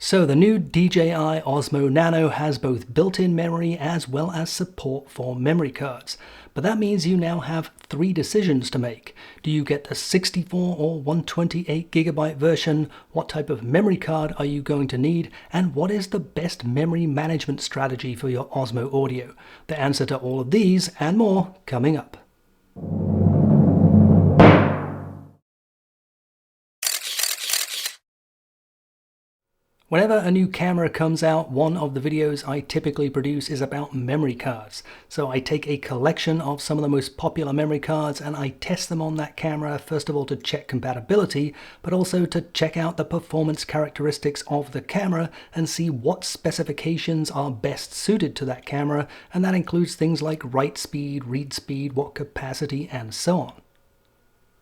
So the new DJI Osmo Nano has both built-in memory as well as support for memory cards. But that means you now have three decisions to make. Do you get the 64 or 128GB version? What type of memory card are you going to need? And what is the best memory management strategy for your Osmo Audio? The answer to all of these and more coming up. Whenever a new camera comes out, one of the videos I typically produce is about memory cards. So I take a collection of some of the most popular memory cards and I test them on that camera, first of all to check compatibility, but also to check out the performance characteristics of the camera and see what specifications are best suited to that camera, and that includes things like write speed, read speed, what capacity, and so on.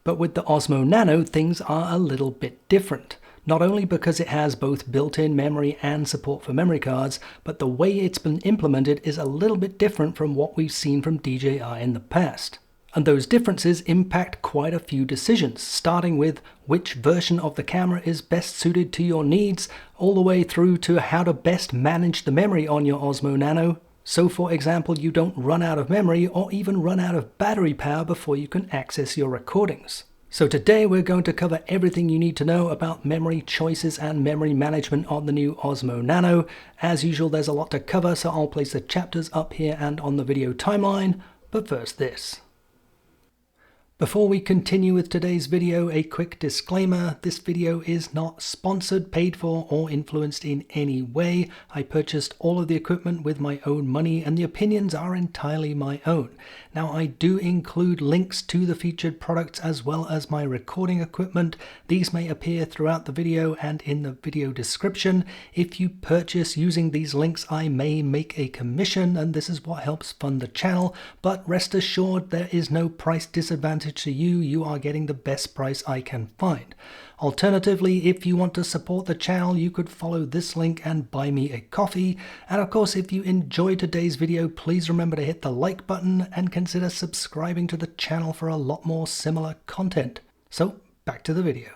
But with the Osmo Nano, things are a little bit different. Not only because it has both built-in memory and support for memory cards, but the way it's been implemented is a little bit different from what we've seen from DJI in the past. And those differences impact quite a few decisions, starting with which version of the camera is best suited to your needs, all the way through to how to best manage the memory on your Osmo Nano. So for example, you don't run out of memory or even run out of battery power before you can access your recordings. So today we're going to cover everything you need to know about memory choices and memory management on the new Osmo Nano. As usual, there's a lot to cover, so I'll place the chapters up here and on the video timeline. But first this. Before we continue with today's video, a quick disclaimer. This video is not sponsored, paid for, or influenced in any way. I purchased all of the equipment with my own money and the opinions are entirely my own. Now I do include links to the featured products as well as my recording equipment. These may appear throughout the video and in the video description. If you purchase using these links, I may make a commission and this is what helps fund the channel, but rest assured there is no price disadvantage to you. You are getting the best price I can find. Alternatively, if you want to support the channel, you could follow this link and buy me a coffee. And of course, if you enjoyed today's video, please remember to hit the like button and consider subscribing to the channel for a lot more similar content. So back to the video.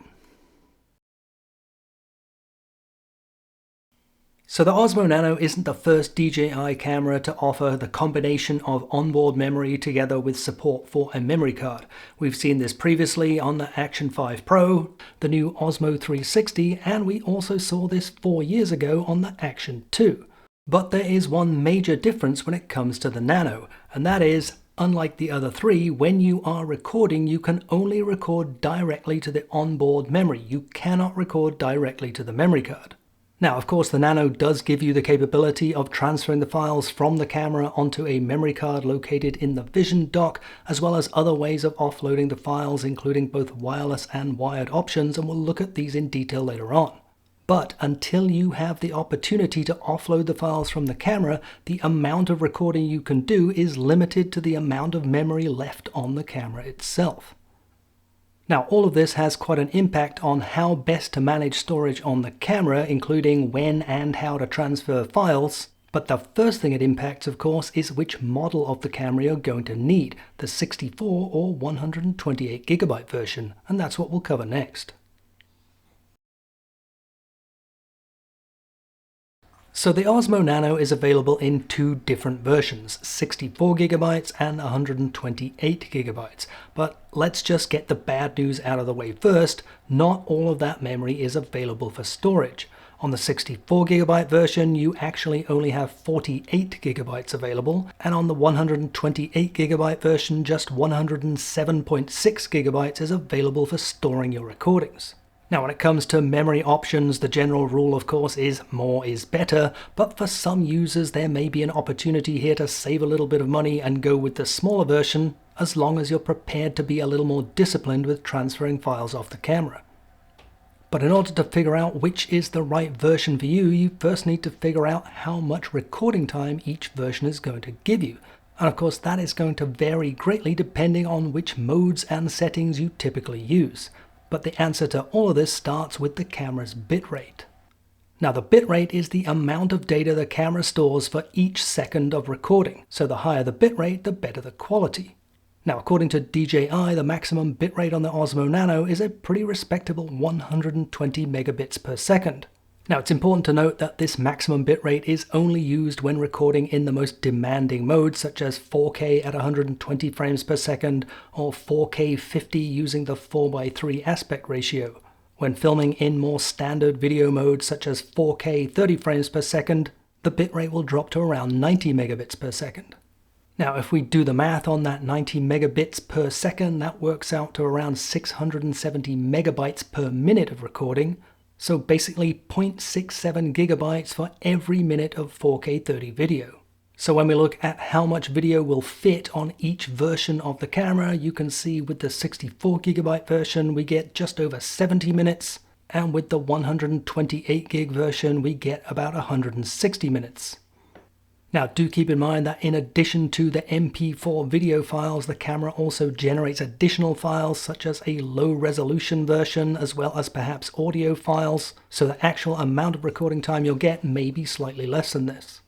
So the Osmo Nano isn't the first DJI camera to offer the combination of onboard memory together with support for a memory card. We've seen this previously on the Action 5 Pro, the new Osmo 360, and we also saw this 4 years ago on the Action 2. But there is one major difference when it comes to the Nano, and that is, unlike the other three, when you are recording, you can only record directly to the onboard memory. You cannot record directly to the memory card. Now, of course, the Nano does give you the capability of transferring the files from the camera onto a memory card located in the Vision dock, as well as other ways of offloading the files, including both wireless and wired options, and we'll look at these in detail later on. But until you have the opportunity to offload the files from the camera, the amount of recording you can do is limited to the amount of memory left on the camera itself. Now, all of this has quite an impact on how best to manage storage on the camera, including when and how to transfer files. But the first thing it impacts, of course, is which model of the camera you're going to need, the 64 or 128GB version, and that's what we'll cover next. So the Osmo Nano is available in two different versions, 64GB and 128GB. But let's just get the bad news out of the way first. Not all of that memory is available for storage. On the 64GB version, you actually only have 48GB available, and on the 128GB version, just 107.6GB is available for storing your recordings. Now, when it comes to memory options, the general rule, of course, is more is better, but for some users there may be an opportunity here to save a little bit of money and go with the smaller version, as long as you're prepared to be a little more disciplined with transferring files off the camera. But in order to figure out which is the right version for you, you first need to figure out how much recording time each version is going to give you. And of course, that is going to vary greatly depending on which modes and settings you typically use. But the answer to all of this starts with the camera's bitrate. Now, the bitrate is the amount of data the camera stores for each second of recording. So the higher the bitrate, the better the quality. Now, according to DJI, the maximum bitrate on the Osmo Nano is a pretty respectable 120 megabits per second. Now, it's important to note that this maximum bitrate is only used when recording in the most demanding modes, such as 4K at 120 frames per second or 4K 50 using the 4:3 aspect ratio. When filming in more standard video modes, such as 4K 30 frames per second, the bitrate will drop to around 90 megabits per second. Now, if we do the math on that 90 megabits per second, that works out to around 670 megabytes per minute of recording. So basically 0.67 gigabytes for every minute of 4K 30 video. So when we look at how much video will fit on each version of the camera, you can see with the 64 gigabyte version, we get just over 70 minutes. And with the 128 gig version, we get about 160 minutes. Now, do keep in mind that in addition to the MP4 video files, the camera also generates additional files such as a low resolution version as well as perhaps audio files, so the actual amount of recording time you'll get may be slightly less than this.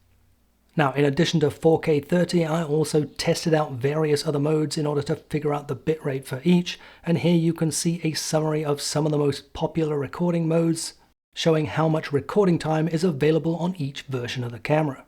Now, in addition to 4K 30, I also tested out various other modes in order to figure out the bitrate for each, and here you can see a summary of some of the most popular recording modes, showing how much recording time is available on each version of the camera.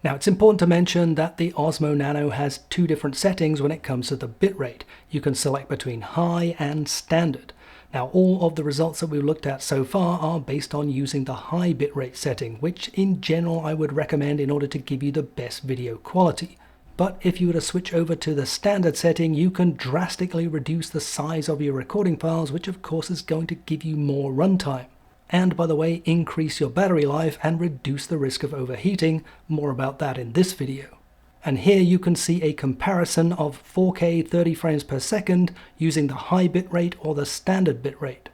Now, it's important to mention that the Osmo Nano has two different settings when it comes to the bitrate. You can select between high and standard. Now, all of the results that we've looked at so far are based on using the high bitrate setting, which in general I would recommend in order to give you the best video quality. But if you were to switch over to the standard setting, you can drastically reduce the size of your recording files, which of course is going to give you more runtime. And by the way, increase your battery life and reduce the risk of overheating. More about that in this video. And here you can see a comparison of 4K 30 frames per second using the high bitrate or the standard bitrate.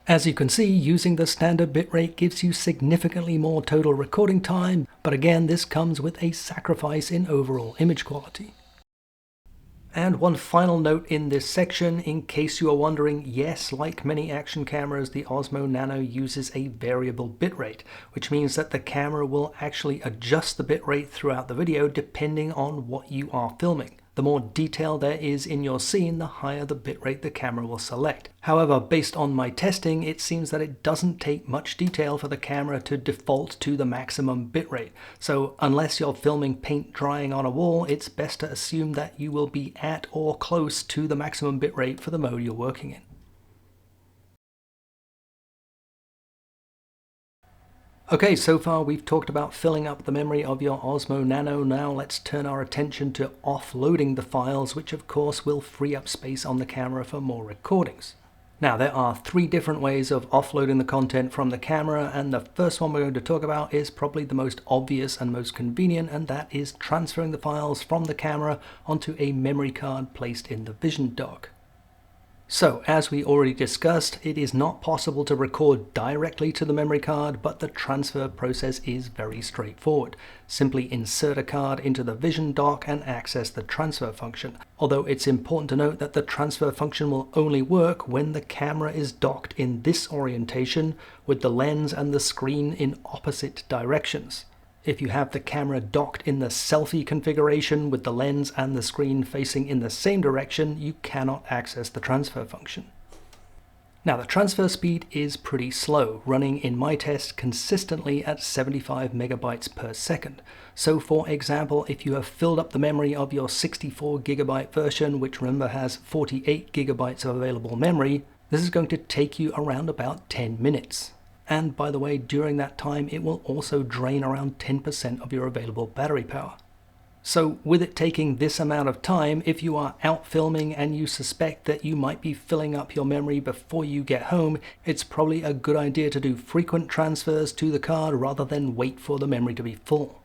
As you can see, using the standard bitrate gives you significantly more total recording time, but again, this comes with a sacrifice in overall image quality. And one final note in this section, in case you are wondering, yes, like many action cameras, the Osmo Nano uses a variable bitrate, which means that the camera will actually adjust the bitrate throughout the video depending on what you are filming. The more detail there is in your scene, the higher the bitrate the camera will select. However, based on my testing, it seems that it doesn't take much detail for the camera to default to the maximum bitrate. So unless you're filming paint drying on a wall, it's best to assume that you will be at or close to the maximum bitrate for the mode you're working in. Okay, so far we've talked about filling up the memory of your Osmo Nano. Now let's turn our attention to offloading the files, which of course will free up space on the camera for more recordings. Now, there are three different ways of offloading the content from the camera, and the first one we're going to talk about is probably the most obvious and most convenient, and that is transferring the files from the camera onto a memory card placed in the Vision dock. So, as we already discussed, it is not possible to record directly to the memory card, but the transfer process is very straightforward. Simply insert a card into the Vision dock and access the transfer function. Although it's important to note that the transfer function will only work when the camera is docked in this orientation, with the lens and the screen in opposite directions. If you have the camera docked in the selfie configuration with the lens and the screen facing in the same direction, you cannot access the transfer function. Now, the transfer speed is pretty slow, running in my test consistently at 75 megabytes per second. So for example, if you have filled up the memory of your 64 gigabyte version, which remember has 48 gigabytes of available memory, this is going to take you around about 10 minutes. And by the way, during that time, it will also drain around 10% of your available battery power. So with it taking this amount of time, if you are out filming and you suspect that you might be filling up your memory before you get home, it's probably a good idea to do frequent transfers to the card rather than wait for the memory to be full.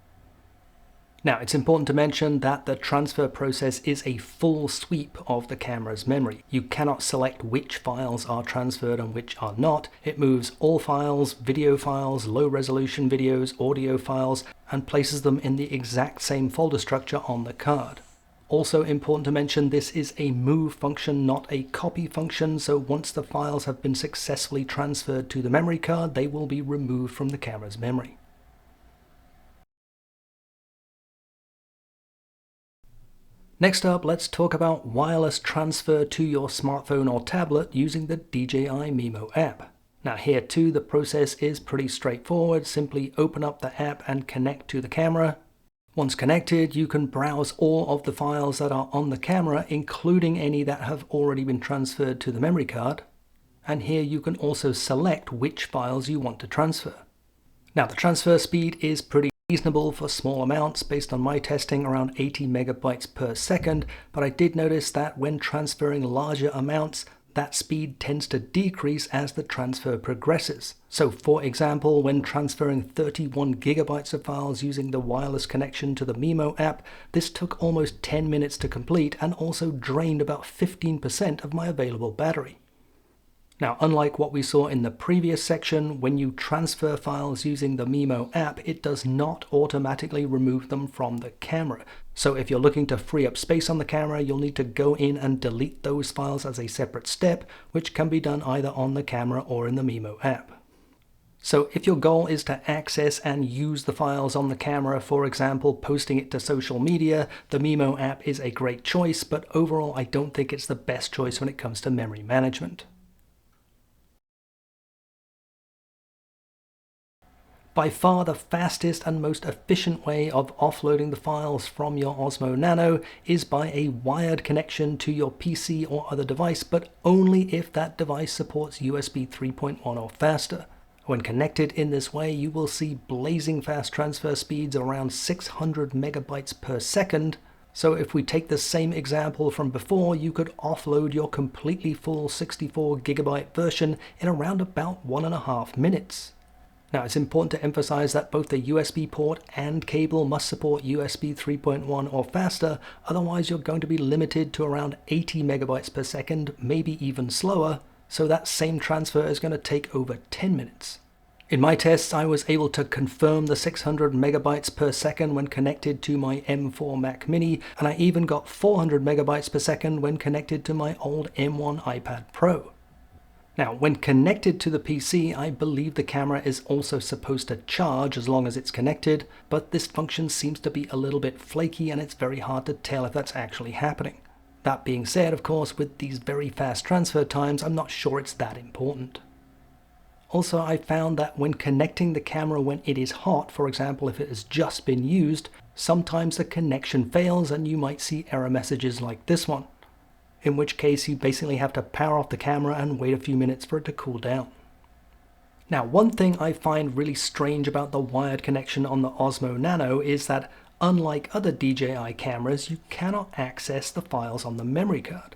Now, it's important to mention that the transfer process is a full sweep of the camera's memory. You cannot select which files are transferred and which are not. It moves all files, video files, low resolution videos, audio files, and places them in the exact same folder structure on the card. Also important to mention, this is a move function, not a copy function, so once the files have been successfully transferred to the memory card, they will be removed from the camera's memory. Next up, let's talk about wireless transfer to your smartphone or tablet using the DJI Mimo app. Now here too, the process is pretty straightforward. Simply open up the app and connect to the camera. Once connected, you can browse all of the files that are on the camera, including any that have already been transferred to the memory card. And here you can also select which files you want to transfer. Now the transfer speed is pretty reasonable for small amounts, based on my testing around 80 megabytes per second, but I did notice that when transferring larger amounts, that speed tends to decrease as the transfer progresses. So for example, when transferring 31 gigabytes of files using the wireless connection to the Mimo app, this took almost 10 minutes to complete and also drained about 15% of my available battery. Now, unlike what we saw in the previous section, when you transfer files using the Mimo app, it does not automatically remove them from the camera. So if you're looking to free up space on the camera, you'll need to go in and delete those files as a separate step, which can be done either on the camera or in the Mimo app. So if your goal is to access and use the files on the camera, for example, posting it to social media, the Mimo app is a great choice, but overall I don't think it's the best choice when it comes to memory management. By far the fastest and most efficient way of offloading the files from your Osmo Nano is by a wired connection to your PC or other device, but only if that device supports USB 3.1 or faster. When connected in this way, you will see blazing fast transfer speeds around 600 megabytes per second. So if we take the same example from before, you could offload your completely full 64 gigabyte version in around about 1.5 minutes. Now, it's important to emphasize that both the USB port and cable must support USB 3.1 or faster, otherwise you're going to be limited to around 80 megabytes per second, maybe even slower, so that same transfer is going to take over 10 minutes. In my tests, I was able to confirm the 600 megabytes per second when connected to my M4 Mac Mini, and I even got 400 megabytes per second when connected to my old M1 iPad Pro. Now, when connected to the PC, I believe the camera is also supposed to charge as long as it's connected, but this function seems to be a little bit flaky and it's very hard to tell if that's actually happening. That being said, of course, with these very fast transfer times, I'm not sure it's that important. Also, I found that when connecting the camera when it is hot, for example, if it has just been used, sometimes the connection fails and you might see error messages like this one, in which case you basically have to power off the camera and wait a few minutes for it to cool down. Now, one thing I find really strange about the wired connection on the Osmo Nano is that, unlike other DJI cameras, you cannot access the files on the memory card.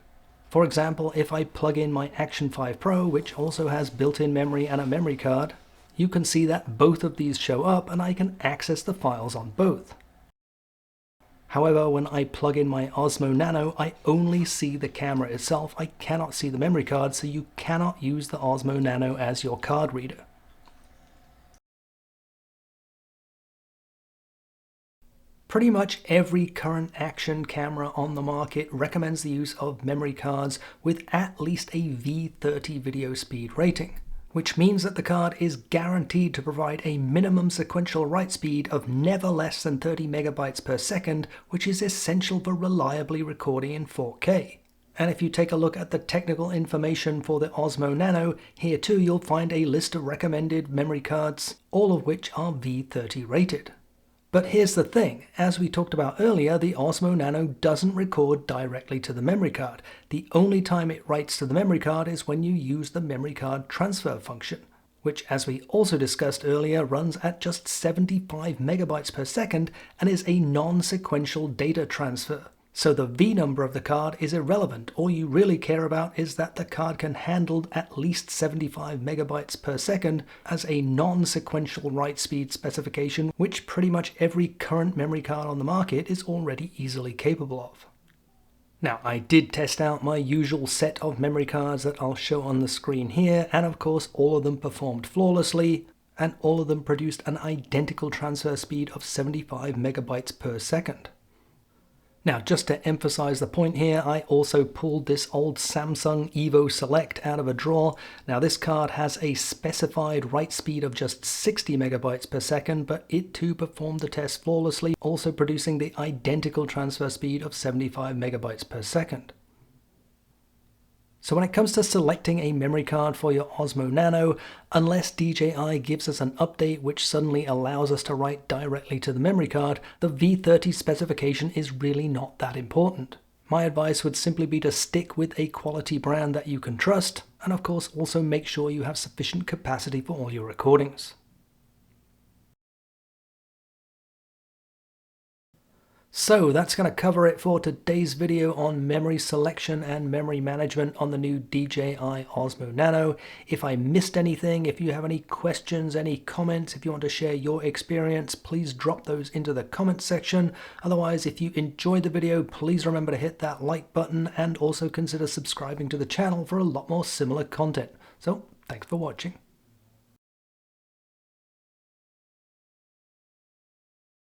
For example, if I plug in my Action 5 Pro, which also has built-in memory and a memory card, you can see that both of these show up and I can access the files on both. However, when I plug in my Osmo Nano, I only see the camera itself. I cannot see the memory card, so you cannot use the Osmo Nano as your card reader. Pretty much every current action camera on the market recommends the use of memory cards with at least a V30 video speed rating, which means that the card is guaranteed to provide a minimum sequential write speed of never less than 30 megabytes per second, which is essential for reliably recording in 4K. And if you take a look at the technical information for the Osmo Nano, here too you'll find a list of recommended memory cards, all of which are V30 rated. But here's the thing, as we talked about earlier, the Osmo Nano doesn't record directly to the memory card. The only time it writes to the memory card is when you use the memory card transfer function, which, as we also discussed earlier, runs at just 75 megabytes per second and is a non-sequential data transfer. So the V number of the card is irrelevant. All you really care about is that the card can handle at least 75 megabytes per second as a non-sequential write speed specification, which pretty much every current memory card on the market is already easily capable of. Now, I did test out my usual set of memory cards that I'll show on the screen here, and of course all of them performed flawlessly, and all of them produced an identical transfer speed of 75 megabytes per second. Now, just to emphasize the point here, I also pulled this old Samsung Evo Select out of a drawer. Now, this card has a specified write speed of just 60 megabytes per second, but it too performed the test flawlessly, also producing the identical transfer speed of 75 megabytes per second. So when it comes to selecting a memory card for your Osmo Nano, unless DJI gives us an update which suddenly allows us to write directly to the memory card, the V30 specification is really not that important. My advice would simply be to stick with a quality brand that you can trust, and of course also make sure you have sufficient capacity for all your recordings. So that's going to cover it for today's video on memory selection and memory management on the new DJI Osmo Nano. If I missed anything, if you have any questions, any comments, if you want to share your experience, please drop those into the comments section. Otherwise, if you enjoyed the video, please remember to hit that like button and also consider subscribing to the channel for a lot more similar content. So thanks for watching.